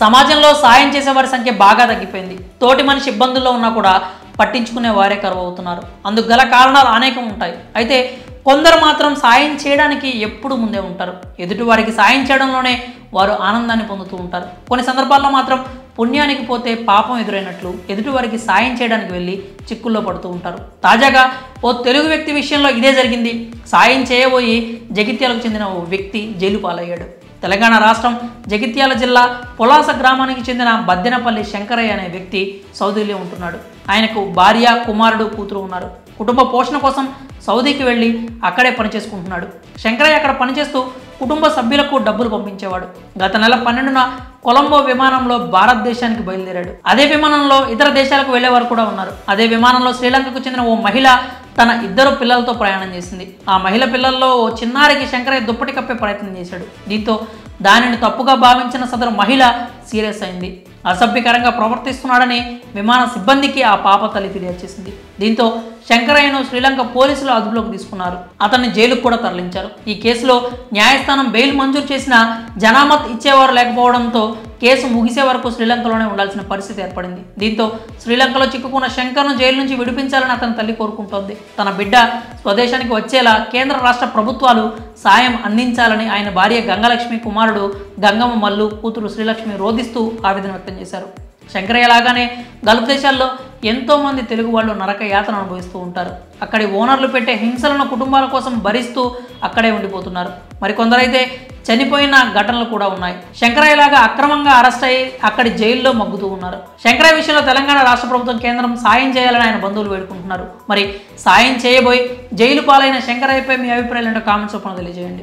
సమాజంలో సాయం చేసేవారి సంఖ్య బాగా తగ్గిపోయింది. తోటి మనిషి ఇబ్బందుల్లో ఉన్నా కూడా పట్టించుకునే వారే కరువవుతున్నారు. అందుకు గల కారణాలు అనేకం ఉంటాయి. అయితే కొందరు మాత్రం సాయం చేయడానికి ఎప్పుడు ముందే ఉంటారు. ఎదుటి వారికి సాయం చేయడంలోనే వారు ఆనందాన్ని పొందుతూ ఉంటారు. కొన్ని సందర్భాల్లో మాత్రం పుణ్యానికి పోతే పాపం ఎదురైనట్లు ఎదుటి వారికి సాయం చేయడానికి వెళ్ళి చిక్కుల్లో పడుతూ ఉంటారు. తాజాగా ఓ తెలుగు వ్యక్తి విషయంలో ఇదే జరిగింది. సాయం చేయబోయి జగిత్యాలకు చెందిన ఓ వ్యక్తి జైలు పాలయ్యాడు. తెలంగాణ రాష్ట్రం జగిత్యాల జిల్లా పొలాస గ్రామానికి చెందిన బద్దెనపల్లి శంకరయ్య అనే వ్యక్తి సౌదీలో ఉంటున్నాడు. ఆయనకు భార్య, కుమారుడు, కూతురు ఉన్నారు. కుటుంబ పోషణ కోసం సౌదీకి వెళ్ళి అక్కడే పనిచేసుకుంటున్నాడు. శంకరయ్య అక్కడ పనిచేస్తూ కుటుంబ సభ్యులకు డబ్బులు పంపించేవాడు. గత నెల 12న కొలంబో విమానంలో భారతదేశానికి బయలుదేరాడు. అదే విమానంలో ఇతర దేశాలకు వెళ్లేవారు కూడా ఉన్నారు. అదే విమానంలో శ్రీలంకకు చెందిన ఓ మహిళ తన 2 పిల్లలతో ప్రయాణం చేసింది. ఆ మహిళ పిల్లల్లో ఓ చిన్నారికి శంకరయ్య దుప్పటి కప్పే ప్రయత్నం చేశాడు. దీంతో దానిని తప్పుగా భావించిన సదరు మహిళ సీరియస్ అయింది. అసభ్యకరంగా ప్రవర్తిస్తున్నాడని విమాన సిబ్బందికి ఆ పాప తల్లి ఫిర్యాదు చేసింది. దీంతో శంకరయ్యను శ్రీలంక పోలీసులు అదుపులోకి తీసుకున్నారు. అతన్ని జైలుకు కూడా తరలించారు. ఈ కేసులో న్యాయస్థానం బెయిల్ మంజూరు చేసిన జనామత్ ఇచ్చేవారు లేకపోవడంతో కేసు ముగిసే వరకు శ్రీలంకలోనే ఉండాల్సిన పరిస్థితి ఏర్పడింది. దీంతో శ్రీలంకలో చిక్కుకున్న శంకర్ను జైలు నుంచి విడిపించాలని అతని తల్లి కోరుకుంటోంది. తన బిడ్డ స్వదేశానికి వచ్చేలా కేంద్ర రాష్ట్ర ప్రభుత్వాలు సాయం అందించాలని ఆయన భార్య గంగలక్ష్మి, కుమారుడు గంగమ్మ మల్లు, కూతురు శ్రీలక్ష్మి రోధిస్తూ ఆవేదన వ్యక్తం చేశారు. శంకరయ్య లాగానే గల్ఫ్ దేశాల్లో ఎంతోమంది తెలుగు వాళ్ళు నరక యాతన అనుభవిస్తూ ఉంటారు. అక్కడి ఓనర్లు పెట్టే హింసలను కుటుంబాల కోసం భరిస్తూ అక్కడే ఉండిపోతున్నారు. మరికొందరైతే చనిపోయిన ఘటనలు కూడా ఉన్నాయి. శంకరయ్య లాగా అక్రమంగా అరెస్ట్ అయ్యి అక్కడి జైల్లో మగ్గుతూ ఉన్నారు. శంకరయ్య విషయంలో తెలంగాణ రాష్ట్ర ప్రభుత్వం, కేంద్రం సాయం చేయాలని ఆయన బంధువులు వేడుకుంటున్నారు. మరి సాయం చేయబోయి జైలు పాలైన శంకరయ్యపై మీ అభిప్రాయాలు ఏంటో కామెంట్స్ రూపంలో తెలియజేయండి.